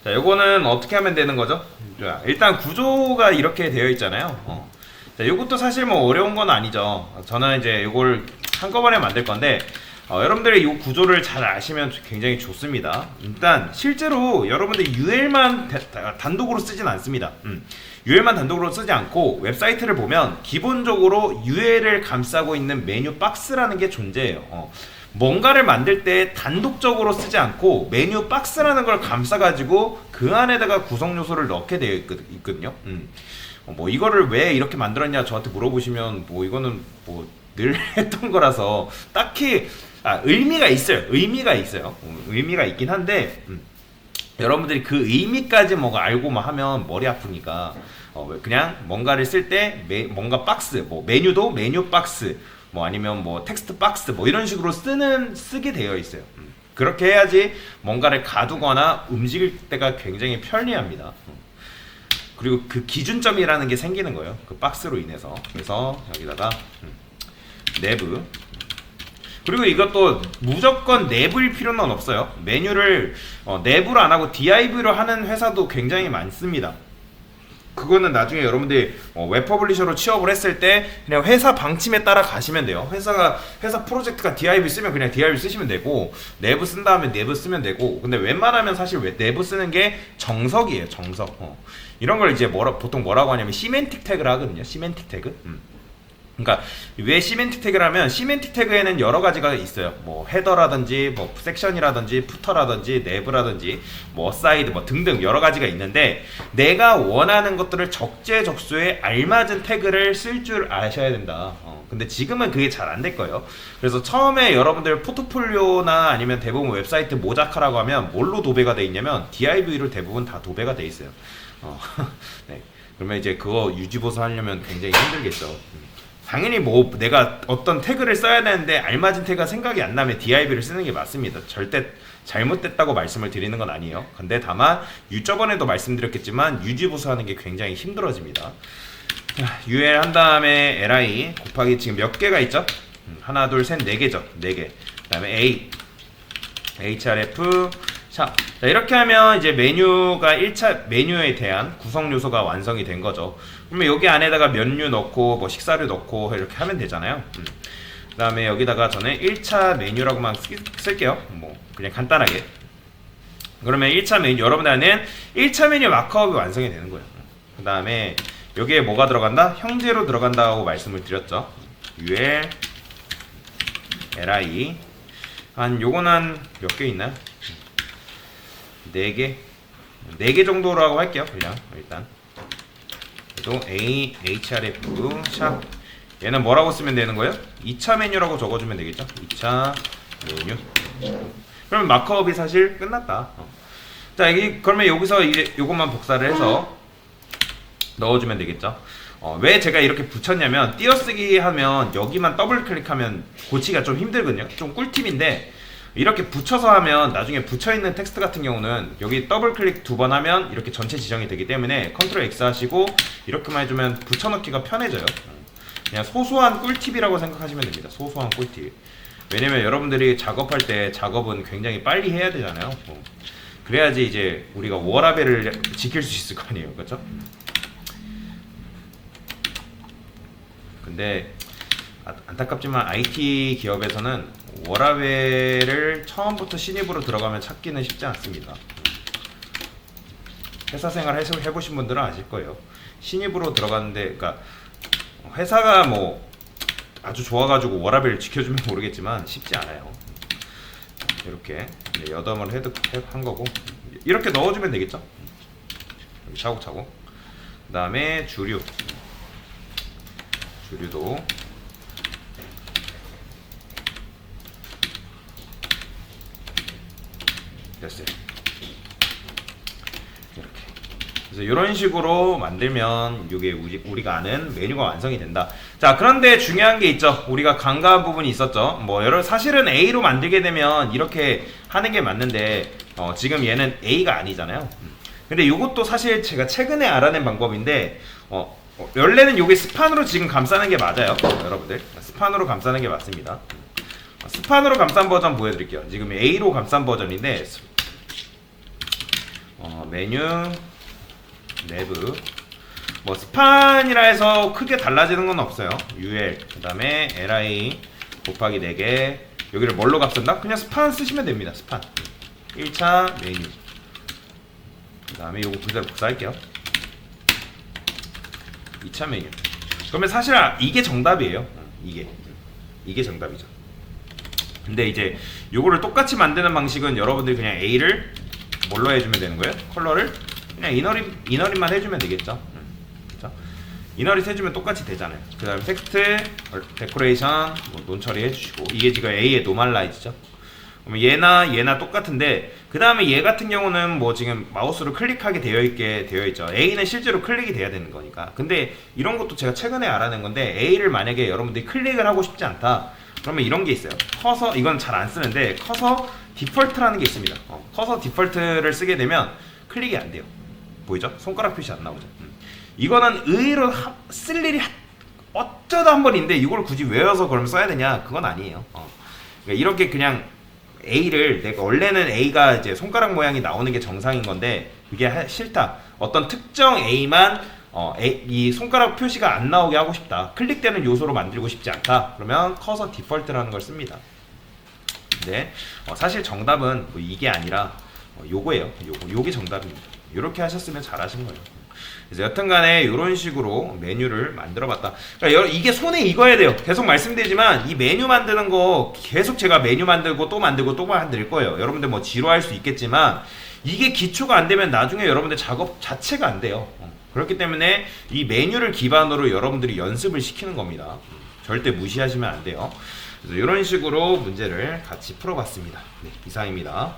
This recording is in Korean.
자, 요거는 어떻게 하면 되는 거죠? 자, 일단 구조가 이렇게 되어 있잖아요. 자, 요것도 사실 뭐 어려운 건 아니죠. 저는 이제 요걸 한꺼번에 만들 건데, 여러분들이 이 구조를 잘 아시면 굉장히 좋습니다. 일단 실제로 여러분들이 UL만 단독으로 쓰진 않습니다. UL만 단독으로 쓰지 않고 웹사이트를 보면 기본적으로 UL을 감싸고 있는 메뉴 박스라는 게 존재해요. 뭔가를 만들 때 단독적으로 쓰지 않고 메뉴 박스라는 걸 감싸가지고 그 안에다가 구성 요소를 넣게 되어 있거든요. 뭐 이거를 왜 이렇게 만들었냐 저한테 물어보시면 뭐 이거는 뭐 늘 했던 거라서 딱히 의미가 있어요. 의미가 있어요. 의미가 있긴 한데 여러분들이 그 의미까지 뭐가 알고 뭐 하면 머리 아프니까 그냥 뭔가를 쓸 때 뭔가 박스, 뭐 메뉴도 메뉴 박스, 뭐 아니면 뭐 텍스트 박스 뭐 이런 식으로 쓰게 되어 있어요. 그렇게 해야지 뭔가를 가두거나 움직일 때가 굉장히 편리합니다. 그리고 그 기준점이라는 게 생기는 거예요. 그 박스로 인해서. 그래서 여기다가 내부. 그리고 이것도 무조건 내부일 필요는 없어요. 메뉴를 내부로 안 하고 DIV로 하는 회사도 굉장히 많습니다. 그거는 나중에 여러분들이 웹퍼블리셔로 취업을 했을 때 그냥 회사 방침에 따라 가시면 돼요. 회사 프로젝트가 DIV 쓰면 그냥 DIV 쓰시면 되고, 내부 쓴 다음에 내부 쓰면 되고. 근데 웬만하면 사실 내부 쓰는 게 정석이에요. 정석. 이런 걸 이제 보통 뭐라고 하냐면 시멘틱 태그를 하거든요. 시멘틱 태그. 그러니까 왜 시멘틱 태그를 하면, 시멘틱 태그에는 여러 가지가 있어요. 뭐 헤더라든지 뭐 섹션이라든지 푸터라든지 내부라든지 뭐 사이드 뭐 등등 여러 가지가 있는데, 내가 원하는 것들을 적재적소에 알맞은 태그를 쓸 줄 아셔야 된다. 근데 지금은 그게 잘 안 될 거예요. 그래서 처음에 여러분들 포트폴리오나 아니면 대부분 웹사이트 모작하라고 하면 뭘로 도배가 돼 있냐면 DIV로 대부분 다 도배가 돼 있어요. 네. 그러면 이제 그거 유지보수 하려면 굉장히 힘들겠죠. 당연히 뭐 내가 어떤 태그를 써야 되는데 알맞은 태그가 생각이 안 나면 DIV를 쓰는 게 맞습니다. 절대 잘못됐다고 말씀을 드리는 건 아니에요. 근데 다만 저번에도 말씀드렸겠지만 유지보수하는 게 굉장히 힘들어집니다. UL 한 다음에 LI 곱하기 지금 몇 개가 있죠? 하나 둘 셋 네 개죠. 네 개. 그 다음에 A href 자, 이렇게 하면 이제 메뉴가 1차 메뉴에 대한 구성 요소가 완성이 된 거죠. 그러면 여기 안에다가 면류 넣고 뭐 식사류 넣고 이렇게 하면 되잖아요. 그 다음에 여기다가 저는 1차 메뉴라고만 쓸게요. 뭐 그냥 간단하게. 그러면 1차 메뉴, 여러분들은 1차 메뉴 마크업이 완성이 되는 거예요. 그 다음에 여기에 뭐가 들어간다? 형제로 들어간다고 말씀을 드렸죠. UL LI 요건 한 몇 개 있나요? 4개? 4개 정도라고 할게요. 그냥 일단 또 A, href, 샵 얘는 뭐라고 쓰면 되는 거예요? 2차 메뉴라고 적어주면 되겠죠? 2차 메뉴. 그러면 마크업이 사실 끝났다. 자, 그러면 여기서 이제 요것만 복사를 해서 넣어주면 되겠죠? 왜 제가 이렇게 붙였냐면, 띄어쓰기 하면 여기만 더블 클릭하면 고치기가 좀 힘들거든요. 좀 꿀팁인데, 이렇게 붙여서 하면 나중에 붙여있는 텍스트 같은 경우는 여기 더블 클릭 2번 하면 이렇게 전체 지정이 되기 때문에 컨트롤 X 하시고 이렇게만 해주면 붙여넣기가 편해져요. 그냥 소소한 꿀팁이라고 생각하시면 됩니다. 소소한 꿀팁. 왜냐면 여러분들이 작업할 때 작업은 굉장히 빨리 해야 되잖아요. 그래야지 이제 우리가 워라벨을 지킬 수 있을 거 아니에요. 그렇죠? 근데 안타깝지만 IT 기업에서는 워라벨을 처음부터 신입으로 들어가면 찾기는 쉽지 않습니다. 회사 생활 해보신 분들은 아실 거예요. 신입으로 들어갔는데, 그러니까 회사가 뭐 아주 좋아가지고 워라벨을 지켜주면 모르겠지만 쉽지 않아요. 이렇게 여담을 한 거고, 이렇게 넣어주면 되겠죠. 여기 차곡차곡. 그 다음에 주류도 됐어요. 이렇게. 그래서 이런 식으로 만들면 이게 우리가 아는 메뉴가 완성이 된다. 자, 그런데 중요한 게 있죠. 우리가 간과한 부분이 있었죠. 뭐 사실은 A로 만들게 되면 이렇게 하는 게 맞는데 지금 얘는 A가 아니잖아요. 근데 이것도 사실 제가 최근에 알아낸 방법인데 원래는 이게 스판으로 지금 감싸는 게 맞아요. 여러분들 스판으로 감싸는 게 맞습니다. 스판으로 감싼 버전 보여드릴게요. 지금 A로 감싼 버전인데 메뉴 내부 뭐 스판이라 해서 크게 달라지는 건 없어요. UL 그 다음에 LI 곱하기 4개 여기를 뭘로 값쓴다? 그냥 스판 쓰시면 됩니다. 스판 1차 메뉴 그 다음에 요거 그대로 복사할게요. 2차 메뉴 그러면 사실 이게 정답이에요. 이게 정답이죠. 근데 이제 요거를 똑같이 만드는 방식은 여러분들이 그냥 A를 뭘로 해주면 되는 거예요? 컬러를 그냥 이너릿만 해주면 되겠죠. 그렇죠? 이너릿 해주면 똑같이 되잖아요. 그 다음에 텍스트, 데코레이션 뭐 논 처리해주시고 이게 지금 A의 노멀라이즈죠. 그러면 얘나 똑같은데 그 다음에 얘 같은 경우는 뭐 지금 마우스로 클릭하게 되어 있죠. A는 실제로 클릭이 돼야 되는 거니까. 근데 이런 것도 제가 최근에 알아낸 건데 A를 만약에 여러분들이 클릭을 하고 싶지 않다. 그러면 이런 게 있어요. 커서 이건 잘 안 쓰는데 커서 디폴트라는 게 있습니다. 커서 디폴트를 쓰게 되면 클릭이 안 돼요. 보이죠? 손가락 표시 안 나오죠. 이거는 의외로 쓸 일이 어쩌다 한 번인데 이걸 굳이 외워서 그럼 써야 되냐? 그건 아니에요. 그러니까 이렇게 그냥 A를 내가 원래는 A가 이제 손가락 모양이 나오는 게 정상인 건데 그게 싫다. 어떤 특정 A만 이 손가락 표시가 안 나오게 하고 싶다. 클릭되는 요소로 만들고 싶지 않다. 그러면 커서 디폴트라는 걸 씁니다. 근데 사실 정답은 뭐 이게 아니라 요거예요. 요게 정답입니다. 이렇게 하셨으면 잘하신 거예요. 그래서 여튼간에 이런 식으로 메뉴를 만들어봤다. 그러니까 이게 손에 익어야 돼요. 계속 말씀드리지만 이 메뉴 만드는 거 계속 제가 메뉴 만들고 또 만들고 또 만들 거예요. 여러분들 뭐 지루할 수 있겠지만 이게 기초가 안 되면 나중에 여러분들 작업 자체가 안 돼요. 그렇기 때문에 이 메뉴를 기반으로 여러분들이 연습을 시키는 겁니다. 절대 무시하시면 안 돼요. 그래서 이런 식으로 문제를 같이 풀어봤습니다. 네, 이상입니다.